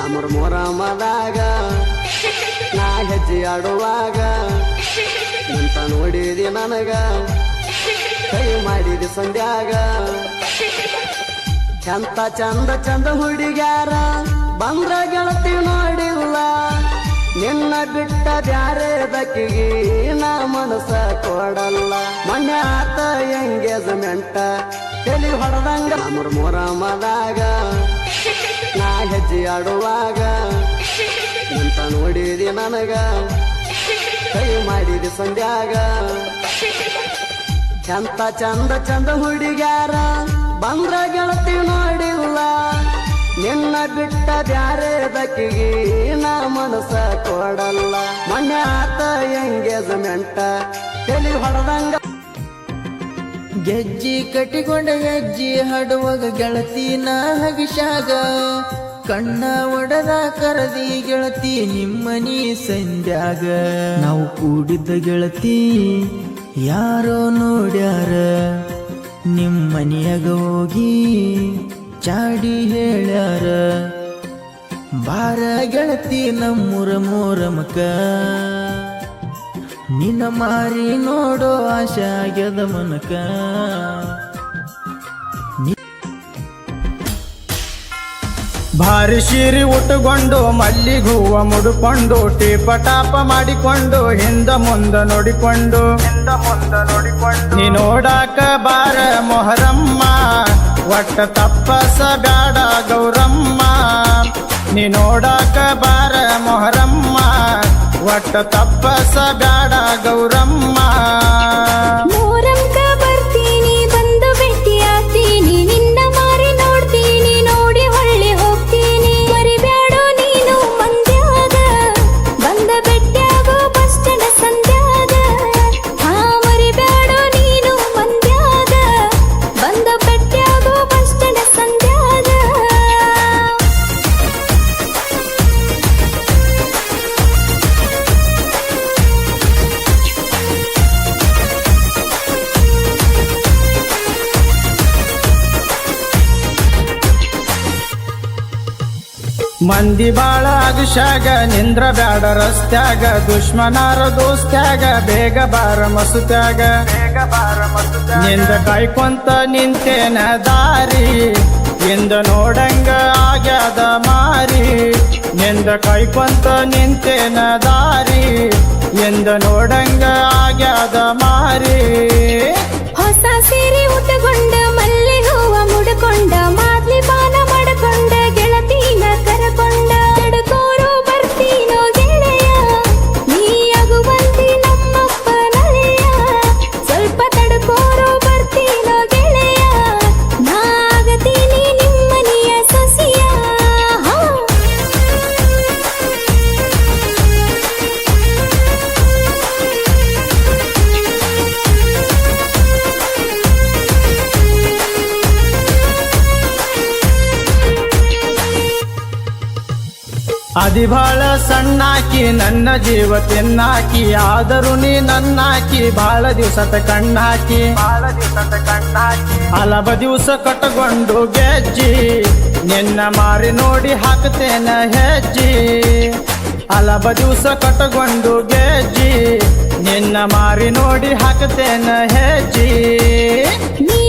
ಅಮರ ಮೊರಮದಾಗ ನಾ ಹೆಜ್ಜೆ ಆಡುವಾಗ ನಿಂತ ನೋಡಿದಿ ನನಗ ಕೈ ಮಾಡಿದಿ ಸಂಧ್ಯಾಗ ಎಂತ ಚಂದ ಚಂದ ಹುಡುಗ್ಯಾರ ಬಂದ್ರ ಗೆಳತಿ ನೋಡಿಲ್ಲ ನಿನ್ನ ಬಿಟ್ಟ ಬ್ಯಾರೆದಕ್ಕಿಗೆ ನಾ ಮನಸ ಕೊಡಲ್ಲ ಮೊನ್ನೆ ಆತ ಎಂಗೇಜ್ಮೆಂಟ ತಲಿ ಹೊಡೆದಂಗ ಅಮರ ಮೊರಮದಾಗ ನಾ ಹೆಜ್ಜೆ ಆಡುವಾಗ ನಿಂತ ನೋಡಿದಿ ನನಗ ಕೈ ಮಾಡಿದಿ ಸಂಧ್ಯಾಗ ಎಂತ ಚಂದ ಚಂದ ಹುಡುಗ್ಯಾರ ಬಂದ್ರ ಗೆಳತಿ ನೋಡಿಲ್ಲ ನಿನ್ನ ಬಿಟ್ಟ ಬ್ಯಾರೆದಕ್ಕಿಗೆ ನಾ ಮನಸ ಕೊಡಲ್ಲ ಮೊನ್ನೆ ಆತ ಎಂಗೇಜ್ಮೆಂಟ ತಲಿ ಹೊಡೆದಂಗ ಗೆಜ್ಜಿ ಕಟ್ಟಿಕೊಂಡ ಹೆಜ್ಜಿ ಹಾಡುವಾಗ ಗೆಳತಿನ ಹಗಿಶಾಗ ಕಣ್ಣ ಒಡದ ಕರದಿ ಗೆಳತಿ ನಿಮ್ಮನಿ ಸಂಧ್ಯಾಗ ನಾವು ಕೂಡಿದ್ದ ಗೆಳತಿ ಯಾರೋ ನೋಡ್ಯಾರ ನಿಮ್ಮನಿಯಾಗ ಹೋಗಿ ಚಾಡಿ ಹೇಳ್ಯಾರ ಬಾರ ಗೆಳತಿ ನಮ್ಮೂರ ಮೋರಮಕ ನಿನ್ನ ಮಾರಿ ನೋಡೋ ಆಶೆ ಆಗ್ಯದ ಮನಕ ಭಾರಿ ಸೀರಿ ಉಟ್ಟುಕೊಂಡು ಮಲ್ಲಿಗೆ ಹೂವ ಮುಡುಕೊಂಡು ಟೀಪಟಾಪ ಮಾಡಿಕೊಂಡು ಹಿಂದ ಮುಂದ ನೋಡಿಕೊಂಡು ನೀ ನೋಡಾಕ ಬಾರ ಮೊಹರಮ್ಮ ಒಟ್ಟ ತಪ್ಪಸ ಬ್ಯಾಡ ಗೌರಮ್ಮ ನೀ ನೋಡಾಕ ಬಾರ ಮೊಹರಮ್ಮ ಒಟ್ಟ ತಪ್ಪಸ ಬ್ಯಾಡ ಗೌರಮ್ಮ ಮೂರಂಕ ಬರ್ತೀನಿ ಬಂದು ಭೇಟಿ ಆಗ್ತೀನಿ ನಿನ್ನ ಮಾರಿ ನೋಡ್ತೀನಿ ನೋಡಿ ಹೊಳ್ಳಿ ಹೋಗ್ತೀನಿ ಮರಿಬ್ಯಾಡೋ ನೀನು ಮಂದ್ಯಾಗ ಬಂದ ಭೇಟಿಯಾಗೋ ಬಸ್ ಸ್ಟ್ಯಾಂಡ್ ಸಂಧ್ಯಾಗ ಹಾ ಮರಿಬ್ಯಾಡೋ ನೀನು ಮಂದ್ಯಾಗ ಬಂದ ಭೇಟಿಯಾಗೋ ಬಸ್ ಸ್ಟ್ಯಾಂಡ್ ಸಂಧ್ಯಾಗ ಮಂದಿ ಬಾಳ ಅಗಶಾಗ ನಿಂದ್ರ ಬ್ಯಾಡ ರಸ್ತ್ಯಾಗ ದುಶ್ಮನಾರ ದೋಸ್ತ್ಯಾಗ ಬೇಗ ಬಾರ ಮಸುತ್ಯಾಗ ನಿಂದ ಕಾಯ್ಕೊಂತ ನಿಂತೇನ ದಾರಿ ಎಂದ ನೋಡಂಗ ಆಗ್ಯಾದ ಮಾರಿ ನಿಂದ ಕಾಯ್ಕೊಂತ ನಿಂತೇನ ದಾರಿ ಎಂದ ನೋಡಂಗ ಆಗ್ಯಾದ ಮಾರಿ ಹೊಸ ಸೀರೆ ಉಟ್ಟುಕೊಂಡ ಮಲ್ಲಿ ಹೂವ ಮುಡ್ಕೊಂಡ ಮಾದ್ಲಿ ಪಾನ ಮಾಡಕೊಂಡ ಗೆಳತಿನ ಕರಕೊಂಡ ತಡ್ಕೋರೋ ಬರ್ತೀನೋ ಗೆಳೆಯ ನೀ ಆಗುವಂತಿ ನಮ್ಮಪ್ಪ ನಳೆಯ ಸ್ವಲ್ಪ ತಡ್ಕೋರೋ ಬರ್ತೀನೋ ಗೆಳೆಯ ನಾ ಆಗತೀನಿ ನಿಮ್ಮನಿಯ ಸೊಸಿಯ ಅದಿ ಬಾಳ ಸಣ್ಣಾಕಿ ನನ್ನ ಜೀವ ತಿನ್ನಾಕಿ ಆದರೂ ನೀ ನನ್ನಾಕಿ ಬಾಳ ದಿವಸದ ಕಣ್ಣಾಕಿ ಹಲವ ದಿವಸ ಕಟ್ಟಗೊಂಡು ಗೆಜ್ಜಿ ನಿನ್ನ ಮಾರಿ ನೋಡಿ ಹಾಕ್ತೇನ ಹೆಜ್ಜಿ ಹಲವ ದಿವಸ ಕಟ್ಟಗೊಂಡು ಗೆಜ್ಜಿ ನಿನ್ನ ಮಾರಿ ನೋಡಿ ಹಾಕ್ತೇನ ಹೆಜ್ಜಿ ನೀ